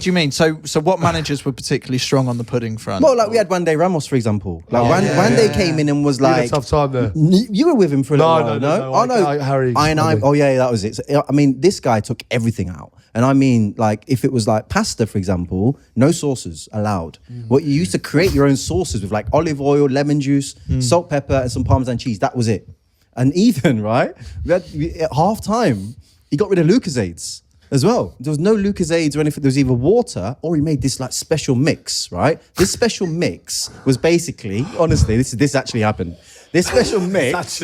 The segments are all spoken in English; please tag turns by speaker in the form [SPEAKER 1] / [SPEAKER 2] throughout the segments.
[SPEAKER 1] do you mean? So what managers were particularly strong on the pudding front?
[SPEAKER 2] Well, like we had Juande Ramos, for example. Like Juande came in and was like...
[SPEAKER 3] a tough time there.
[SPEAKER 2] You were with him for a little while, no?
[SPEAKER 3] Oh, no. Harry.
[SPEAKER 2] Oh, yeah, that was it. So, I mean, this guy took everything out. And I mean, like, if it was like pasta, for example, no sauces allowed. What you used to create your own sauces with like olive oil, lemon juice, salt, pepper, and some Parmesan cheese. That was it. And even, right, at half time, he got rid of Lucozades as well. There was no Lucozades or anything. There was either water or he made this like special mix, right? This special mix was basically, honestly, this actually happened. This special mix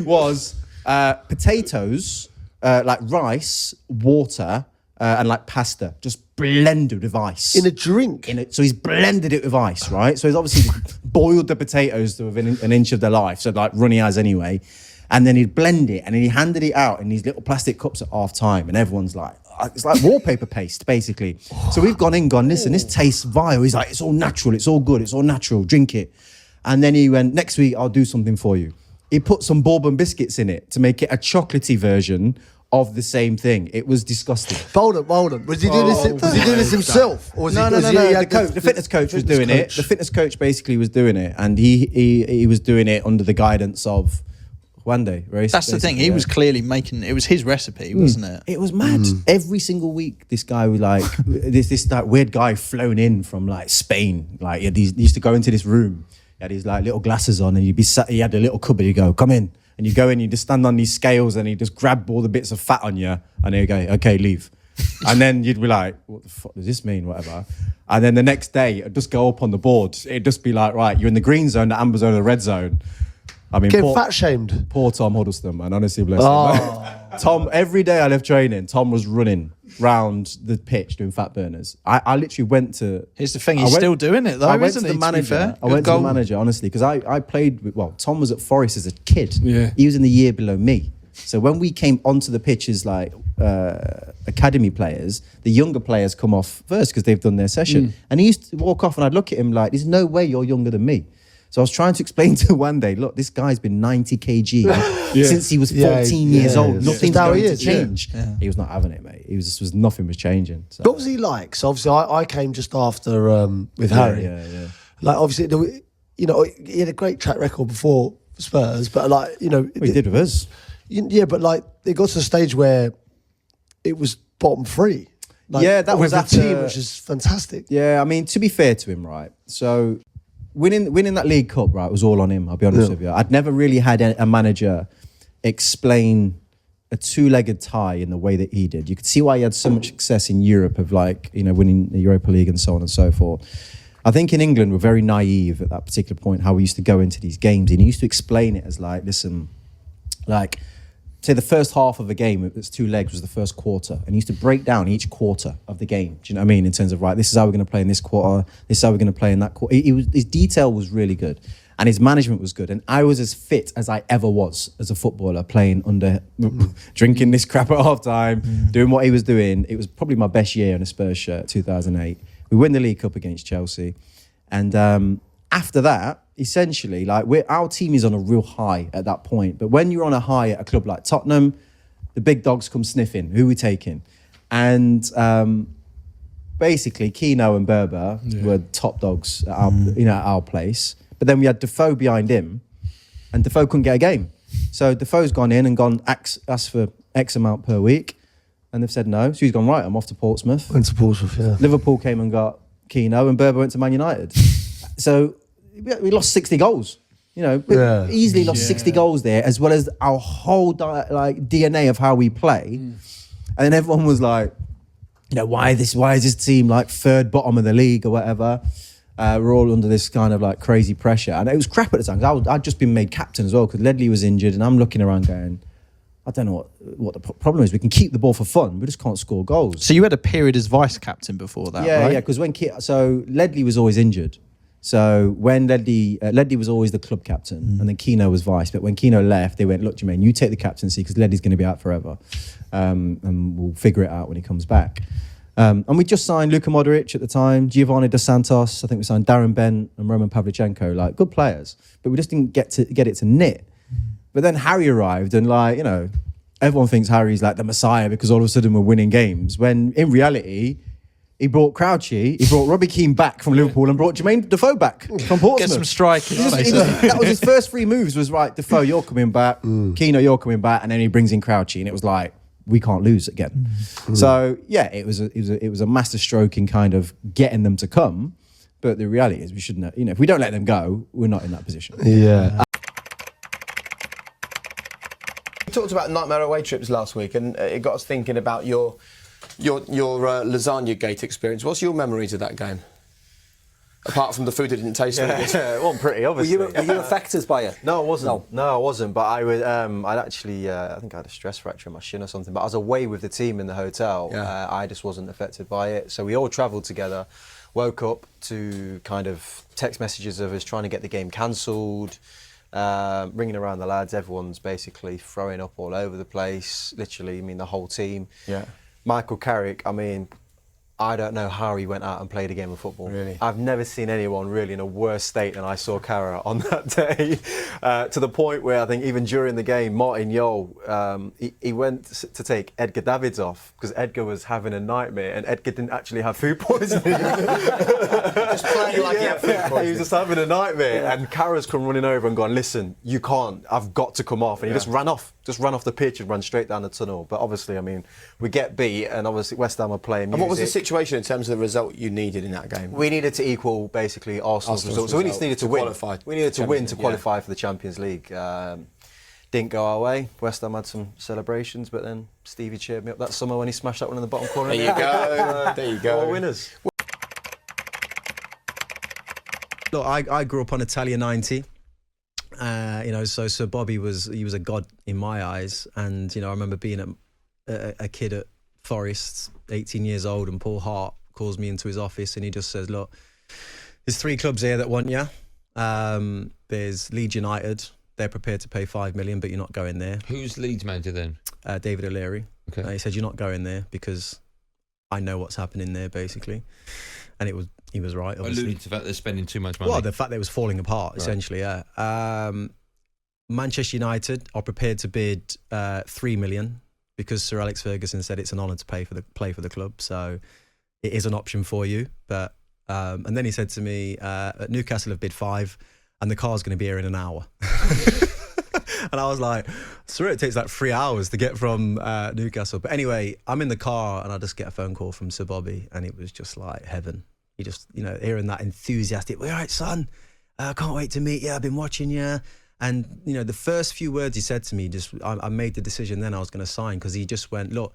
[SPEAKER 2] was potatoes, like rice, water, and like pasta, just blended with ice.
[SPEAKER 3] In a drink?
[SPEAKER 2] So he's blended it with ice, right? So he's obviously boiled the potatoes to within an inch of their life, so like Runny has anyway. And then he'd blend it and then he handed it out in these little plastic cups at half time. And everyone's like, it's like wallpaper paste, basically. So we've gone, listen, this tastes vile. He's like, it's all natural, it's all good, it's all natural, drink it. And then he went, next week, I'll do something for you. He put some bourbon biscuits in it to make it a chocolatey version of the same thing. It was disgusting.
[SPEAKER 3] Hold on. Was he doing this himself? Or was
[SPEAKER 2] no. The fitness coach was doing it. The fitness coach basically was doing it. And he was doing it under the guidance of Juande.
[SPEAKER 1] That's the thing. He was clearly making. It was his recipe, wasn't it?
[SPEAKER 2] It was mad. Every single week, this guy was like this that weird guy flown in from like Spain. Like he used to go into this room. He had his like little glasses on, and you'd be sat. He had a little cupboard. You go, come in, and you go in. You just stand on these scales, and he just grab all the bits of fat on you, and he'd go, okay, leave. And then you'd be like, what the fuck does this mean? Whatever. And then the next day, it'd just go up on the board. It'd just be like, right, you're in the green zone, the amber zone, the red zone. I mean,
[SPEAKER 3] getting fat shamed.
[SPEAKER 2] Poor Tom Huddleston, man. Honestly, bless him. Tom, every day I left training, Tom was running round the pitch doing fat burners. I literally went to...
[SPEAKER 1] Here's the thing, he's still doing it though, isn't he?
[SPEAKER 2] I went to the manager, honestly, because I played with... Well, Tom was at Forest as a kid.
[SPEAKER 3] Yeah.
[SPEAKER 2] He was in the year below me. So when we came onto the pitch as like academy players, the younger players come off first because they've done their session. And he used to walk off and I'd look at him like, there's no way you're younger than me. So I was trying to explain to Juande, look, this guy's been 90 kg since he was 14 years old. Nothing's going to change. Yeah. He was not having it, mate. Nothing was changing. So.
[SPEAKER 3] What was he like? So obviously I came just after with Harry.
[SPEAKER 2] Yeah.
[SPEAKER 3] Like obviously, you know, he had a great track record before Spurs, but like, you know.
[SPEAKER 2] He did with us.
[SPEAKER 3] Yeah, but like it got to the stage where it was bottom three. Like,
[SPEAKER 2] that was
[SPEAKER 3] after, the team, which is fantastic.
[SPEAKER 2] Yeah, I mean, to be fair to him, right? So winning that League Cup, right, was all on him. I'll be honest with you. I'd never really had a manager explain a two-legged tie in the way that he did. You could see why he had so much success in Europe of like, you know, winning the Europa League and so on and so forth. I think in England, we're very naive at that particular point, how we used to go into these games. And he used to explain it as like, listen, like, say the first half of a game, it's two legs, was the first quarter. And he used to break down each quarter of the game. Do you know what I mean? In terms of, right, this is how we're going to play in this quarter. This is how we're going to play in that quarter. His detail was really good. And his management was good. And I was as fit as I ever was as a footballer, playing under, drinking this crap at half time, doing what he was doing. It was probably my best year in a Spurs shirt, 2008. We win the League Cup against Chelsea. And after that, essentially, like our team is on a real high at that point. But when you're on a high at a club like Tottenham, the big dogs come sniffing. Who are we taking? And basically, Keno and Berber were top dogs at our place. But then we had Defoe behind him, and Defoe couldn't get a game. So Defoe's gone in and asked for X amount per week, and they've said no. So he's gone, right, I'm off to Portsmouth.
[SPEAKER 3] Went to Portsmouth, yeah.
[SPEAKER 2] Liverpool came and got Keno, and Berber went to Man United. So we lost 60 goals. You know, easily lost 60 goals there, as well as our whole DNA of how we play. And then everyone was like, you know, why is this team like third bottom of the league or whatever? We're all under this kind of like crazy pressure. And it was crap at the time, because I'd just been made captain as well, because Ledley was injured, and I'm looking around going, I don't know what the problem is. We can keep the ball for fun, we just can't score goals.
[SPEAKER 1] So you had a period as vice captain before that, right?
[SPEAKER 2] Yeah, because so Ledley was always injured. So when Ledley was always the club captain, and then Keno was vice. But when Keno left, they went, look, Jermaine, you take the captaincy, because Ledley's going to be out forever. And we'll figure it out when he comes back. And we just signed Luka Modric at the time, Giovanni Dos Santos. I think we signed Darren Bent and Roman Pavlyuchenko, like good players. But we just didn't get it to knit. But then Harry arrived, and like, you know, everyone thinks Harry's like the Messiah because all of a sudden we're winning games. When in reality, He brought Crouchy, he brought Robbie Keane back from Liverpool and brought Jermaine Defoe back from Portsmouth.
[SPEAKER 1] Get some strikers.
[SPEAKER 2] That was his first 3 moves was, right, Defoe, you're coming back, Keano, you're coming back, and then he brings in Crouchy, and it was like, we can't lose again. So, yeah, it was a master stroke in kind of getting them to come, but the reality is we shouldn't, if we don't let them go, we're not in that position.
[SPEAKER 3] Yeah.
[SPEAKER 4] We talked about nightmare away trips last week, and it got us thinking about your lasagna gate experience. What's your memories of that game? Apart from the food that didn't taste very good.
[SPEAKER 5] It wasn't pretty, obviously.
[SPEAKER 6] Were you affected by it?
[SPEAKER 5] No, I wasn't. No, I wasn't. But I would. I'd actually. I think I had a stress fracture in my shin or something. But I was away with the team in the hotel.
[SPEAKER 4] Yeah.
[SPEAKER 5] I just wasn't affected by it. So we all travelled together. Woke up to kind of text messages of us trying to get the game cancelled, ringing around the lads. Everyone's basically throwing up all over the place. Literally, I mean, the whole team.
[SPEAKER 4] Yeah.
[SPEAKER 5] Michael Carrick, I mean, I don't know how he went out and played a game of football.
[SPEAKER 4] Really?
[SPEAKER 5] I've never seen anyone really in a worse state than I saw Carra on that day. To the point where I think even during the game, Martin Yole, he went to take Edgar Davids off because Edgar was having a nightmare and Edgar didn't actually have food poisoning.
[SPEAKER 4] Just playing like he had food poisoning.
[SPEAKER 5] He was just having a nightmare, and Carra's come running over and gone, listen, you can't, I've got to come off. And he just ran off the pitch and ran straight down the tunnel. But obviously, I mean, we get beat, and obviously West Ham are playing music.
[SPEAKER 4] And what was the situation in terms of the result you needed in that game?
[SPEAKER 5] We needed to equal basically Arsenal's result. So we needed to win.
[SPEAKER 4] Qualify.
[SPEAKER 5] We needed to win to
[SPEAKER 4] League,
[SPEAKER 5] qualify for the Champions League. Didn't go our way. West Ham had some celebrations, but then Stevie cheered me up that summer when he smashed that one in the bottom corner.
[SPEAKER 4] There you go. There you go.
[SPEAKER 5] All winners.
[SPEAKER 6] Look, I grew up on Italia 90. So Sir Bobby was a god in my eyes, and I remember being a kid at Forest, 18 years old, and Paul Hart calls me into his office and he just says, look, there's 3 clubs here that want you. There's Leeds United. They're prepared to pay 5 million, but you're not going there.
[SPEAKER 7] Who's Leeds manager then?
[SPEAKER 6] David O'Leary.
[SPEAKER 7] Okay.
[SPEAKER 6] He said, you're not going there because I know what's happening there, basically. And he was right, obviously.
[SPEAKER 7] Alluding to the fact they're spending too much money.
[SPEAKER 6] Well, the fact that it was falling apart, essentially, yeah. Manchester United are prepared to bid 3 million because Sir Alex Ferguson said it's an honour to play for the club. So it is an option for you. But and then he said to me, Newcastle have bid 5 and the car's going to be here in an hour. And I was like, sir, it takes like 3 hours to get from Newcastle. But anyway, I'm in the car and I just get a phone call from Sir Bobby and it was just like heaven. He just, hearing that enthusiastic, all right, son, I can't wait to meet you. I've been watching you. And, the first few words he said to me, I made the decision then I was going to sign because he just went, look,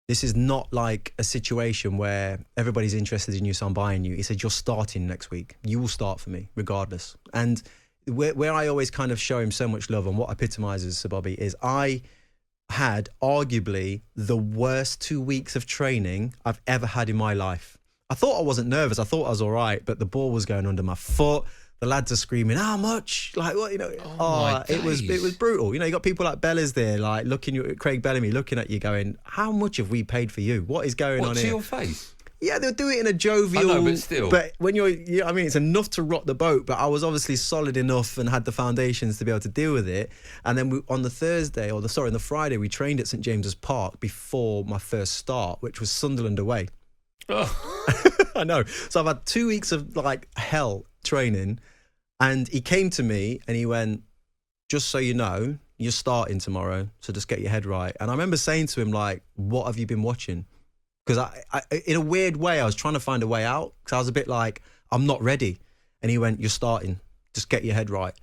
[SPEAKER 6] this is not like a situation where everybody's interested in you, so I'm buying you. He said, you're starting next week. You will start for me, regardless. And where I always kind of show him so much love and what epitomises Sir Bobby is I had arguably the worst 2 weeks of training I've ever had in my life. I thought I wasn't nervous. I thought I was all right, but the ball was going under my foot. The lads are screaming, how much? Like, what, it was brutal. You got people like Bellas there, like looking at Craig Bellamy, looking at you going, how much have we paid for you? What is going on here?
[SPEAKER 7] To your face?
[SPEAKER 6] Yeah, they'll do it in a jovial...
[SPEAKER 7] I know, but still.
[SPEAKER 6] But when it's enough to rock the boat, but I was obviously solid enough and had the foundations to be able to deal with it. And then on the Friday, we trained at St James's Park before my first start, which was Sunderland away.
[SPEAKER 7] Oh.
[SPEAKER 6] I know. So I've had 2 weeks of like hell training, and he came to me and he went, just so you know, you're starting tomorrow, so just get your head right. And I remember saying to him, like, what have you been watching? Because I in a weird way, I was trying to find a way out because I was a bit like, I'm not ready. And he went, you're starting, just get your head right.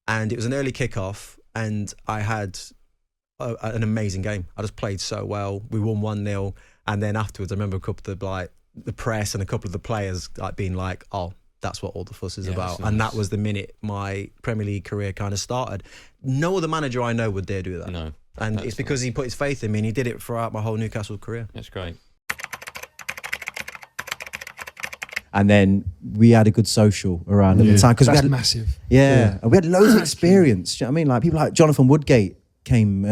[SPEAKER 6] And it was an early kickoff and I had an amazing game. I just played so well. We won 1-0. And then afterwards, I remember a couple of the press and a couple of the players being like, oh, that's what all the fuss is about. Nice. And that was the minute my Premier League career kind of started. No other manager I know would dare do that.
[SPEAKER 7] No.
[SPEAKER 6] And it's because he put his faith in me and he did it throughout my whole Newcastle career.
[SPEAKER 7] That's great.
[SPEAKER 2] And then we had a good social around at the time.
[SPEAKER 3] That's massive.
[SPEAKER 2] Yeah. And we had loads of experience. Do you know what I mean? Like people like Jonathan Woodgate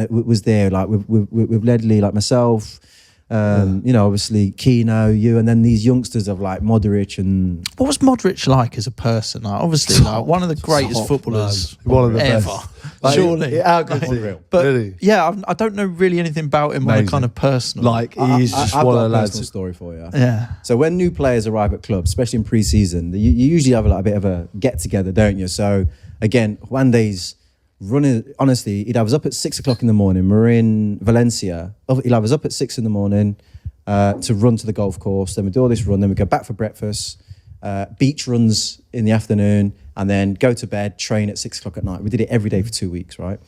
[SPEAKER 2] was there, like with Ledley, like myself. Obviously Keano, you, and then these youngsters of like Modric and...
[SPEAKER 1] What was Modric like as a person? Like, obviously, like, one of the greatest footballers
[SPEAKER 3] one of the
[SPEAKER 1] ever.
[SPEAKER 3] best. Like,
[SPEAKER 1] Surely.
[SPEAKER 3] how good is he?
[SPEAKER 2] Unreal.
[SPEAKER 1] But
[SPEAKER 3] Really?
[SPEAKER 1] yeah, I don't know really anything about him on a
[SPEAKER 3] Amazing.
[SPEAKER 1] kind of personal.
[SPEAKER 3] Like, he's just
[SPEAKER 2] I've
[SPEAKER 3] one
[SPEAKER 2] got
[SPEAKER 3] of
[SPEAKER 2] a
[SPEAKER 3] the
[SPEAKER 2] personal
[SPEAKER 3] lads.
[SPEAKER 2] story for you.
[SPEAKER 1] yeah.
[SPEAKER 2] So when new players arrive at clubs, especially in pre-season, you usually have like a bit of a get-together, don't you? So again, Juande's running, honestly, he'd have us up at 6 o'clock in the morning. We're in Valencia. He'd have us up at 6 in the morning to run to the golf course. Then we do all this run. Then we go back for breakfast, beach runs in the afternoon, and then go to bed, train at 6 o'clock at night. We did it every day for 2 weeks, right?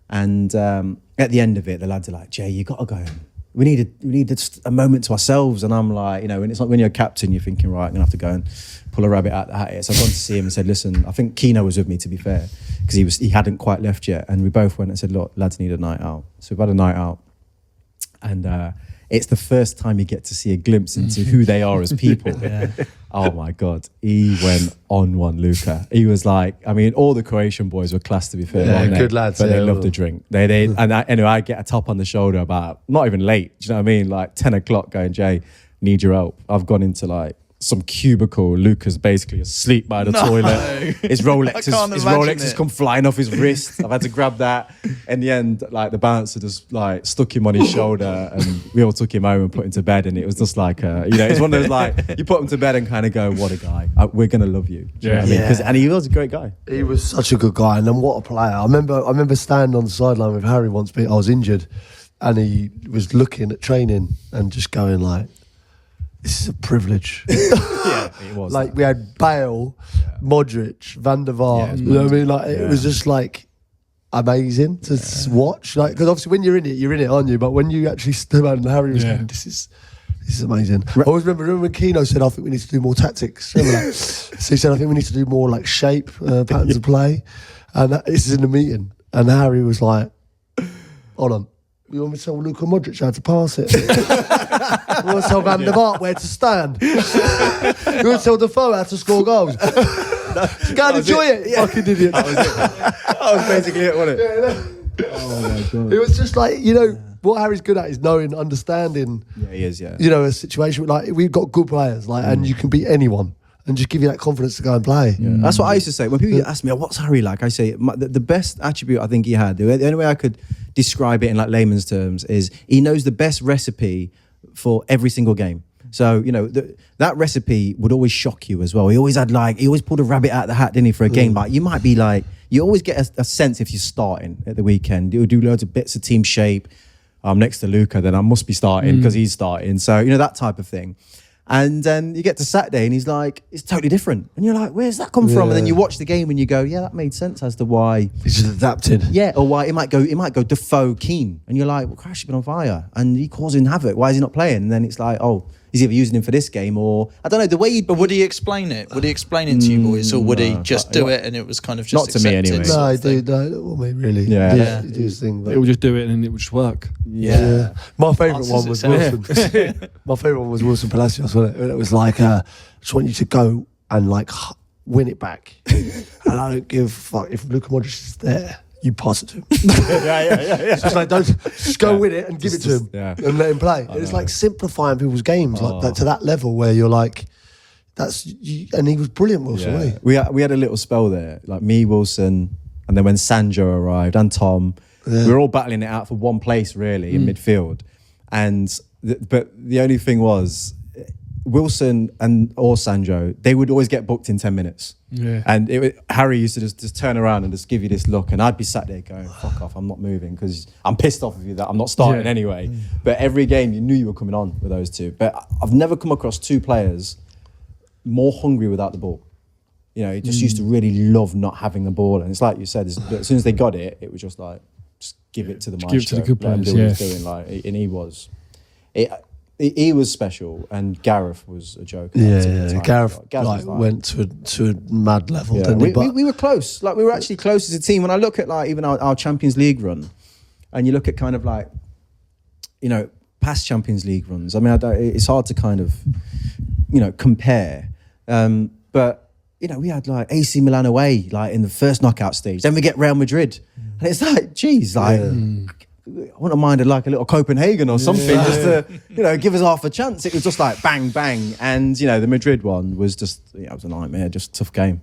[SPEAKER 2] And at the end of it, the lads are like, Jay, you got to go. We need just a moment to ourselves. And I'm like, you know, and it's like when you're a captain, you're thinking, right, I'm going to have to go and pull a rabbit out the hat here. So I've gone to see him and said, listen, I think Keno was with me, to be fair, because he hadn't quite left yet. And we both went and said, look, lads need a night out. So we've had a night out. And it's the first time you get to see a glimpse into who they are as people. Oh my God. He went on one, Luka. He was like, I mean, all the Croatian boys were class, to be fair.
[SPEAKER 3] Yeah,
[SPEAKER 2] weren't
[SPEAKER 3] good
[SPEAKER 2] they?
[SPEAKER 3] lads,
[SPEAKER 2] But they
[SPEAKER 3] yeah.
[SPEAKER 2] loved the drink. Anyway, I get a tap on the shoulder about, not even late, do you know what I mean? Like 10 o'clock going, Jay, need your help. I've gone into like some cubicle. Luca's basically asleep by the toilet. His Rolex has come flying off his wrist. I've had to grab that. In the end, like the bouncer just like stuck him on his shoulder, and we all took him home and put him to bed. And it was just like, it's one of those like you put him to bed and kind of go, what a guy. We're gonna love you. Do you know what I mean?
[SPEAKER 3] Yeah.
[SPEAKER 2] And he was a great guy.
[SPEAKER 3] He was such a good guy, and then what a player! I remember standing on the sideline with Harry once. I was injured, and he was looking at training and just going like, "This is a privilege."
[SPEAKER 2] Yeah, it was.
[SPEAKER 3] Like we had Bale, Modric, Van der Vaart.
[SPEAKER 2] Yeah,
[SPEAKER 3] you know what I mean? Like it was just like amazing to watch. Like because obviously when you're in it, aren't you? But when you actually stood out and Harry was going, "This is amazing." I always remember when Keno said, "I think we need to do more tactics." Remember that? So he said, "I think we need to do more like shape patterns of play." And this is in the meeting, and Harry was like, "Hold on, you want me to tell Luka Modric how to pass it? You want to tell Van der Vaart where to stand? You want to tell Defoe how to score goals? Go and enjoy it, you fucking idiot."
[SPEAKER 2] That was basically it, wasn't it? Oh my God.
[SPEAKER 3] It was just like, what Harry's good at is knowing, understanding,
[SPEAKER 2] Yeah, he is, yeah.
[SPEAKER 3] a situation. Like, we've got good players, like, and you can beat anyone and just give you that confidence to go and play.
[SPEAKER 2] Yeah. That's what I used to say. When people ask me, "Oh, what's Harry like?" I say, the best attribute I think he had, the only way I could describe it in like layman's terms is he knows the best recipe for every single game. So, that recipe would always shock you as well. He always pulled a rabbit out of the hat, didn't he, for a game? Like, you might be like, you always get a sense if you're starting at the weekend. He'll do loads of bits of team shape. I'm next to Luka, then I must be starting because he's starting. So, that type of thing. And then you get to Saturday and he's like, it's totally different. And you're like, where's that come from? And then you watch the game and you go, yeah, that made sense as to why.
[SPEAKER 3] He's just adapted.
[SPEAKER 2] Yeah, or why it might go Defoe Keane. And you're like, well, Crash has been on fire. And he causing havoc. Why is he not playing? And then it's like, oh, he's either using him for this game or, I don't know, the way you...
[SPEAKER 1] But would he explain it? Would he explain it to you boys? Or would he just do it and it was kind of just
[SPEAKER 2] Not to me
[SPEAKER 1] accepted
[SPEAKER 2] anyway.
[SPEAKER 1] sort
[SPEAKER 3] No,
[SPEAKER 1] of thing?
[SPEAKER 3] well, mate, really.
[SPEAKER 2] Yeah.
[SPEAKER 3] He do his thing. But
[SPEAKER 8] It would just do it and it would just work.
[SPEAKER 3] yeah. My favourite
[SPEAKER 1] Answers
[SPEAKER 3] one was
[SPEAKER 1] itself.
[SPEAKER 3] Wilson. My favourite one was Wilson Palacios, wasn't it? And it was like, I just want you to go and like win it back. And I don't give a fuck if Luka Modric is there. You pass it to him.
[SPEAKER 2] yeah.
[SPEAKER 3] It's just like, just go with it and give it to him and let him play. It's like simplifying people's games like that, to that level where you're like, and he was brilliant, Wilson, wasn't he?
[SPEAKER 2] We had a little spell there, like me, Wilson, and then when Sanjo arrived and Tom, we were all battling it out for one place really in midfield. And but the only thing was, Wilson or Sanjo, they would always get booked in 10 minutes.
[SPEAKER 8] Yeah.
[SPEAKER 2] And Harry used to just turn around and just give you this look, and I'd be sat there going, fuck off, I'm not moving, because I'm pissed off of you that I'm not starting anyway. But every game you knew you were coming on with those two. But I've never come across two players more hungry without the ball. He just used to really love not having the ball. And it's like you said, as soon as they got it, it was just like, just give it to the maestro.
[SPEAKER 8] give it to the good
[SPEAKER 2] let him
[SPEAKER 8] players,
[SPEAKER 2] do what he's doing. And he was. He was special, and Gareth was a joke.
[SPEAKER 3] Gareth
[SPEAKER 2] was
[SPEAKER 3] went to a mad level, didn't he?
[SPEAKER 2] We were close. Like, we were actually close as a team. When I look at like even our Champions League run, and you look at kind of like, past Champions League runs. I mean, it's hard to kind of, compare. But we had like AC Milan away, like in the first knockout stage. Then we get Real Madrid, and it's like, geez, like. I wouldn't mind like a little Copenhagen or something, just to give us half a chance. It was just like bang, bang, and the Madrid one was just it was a nightmare. Just tough game.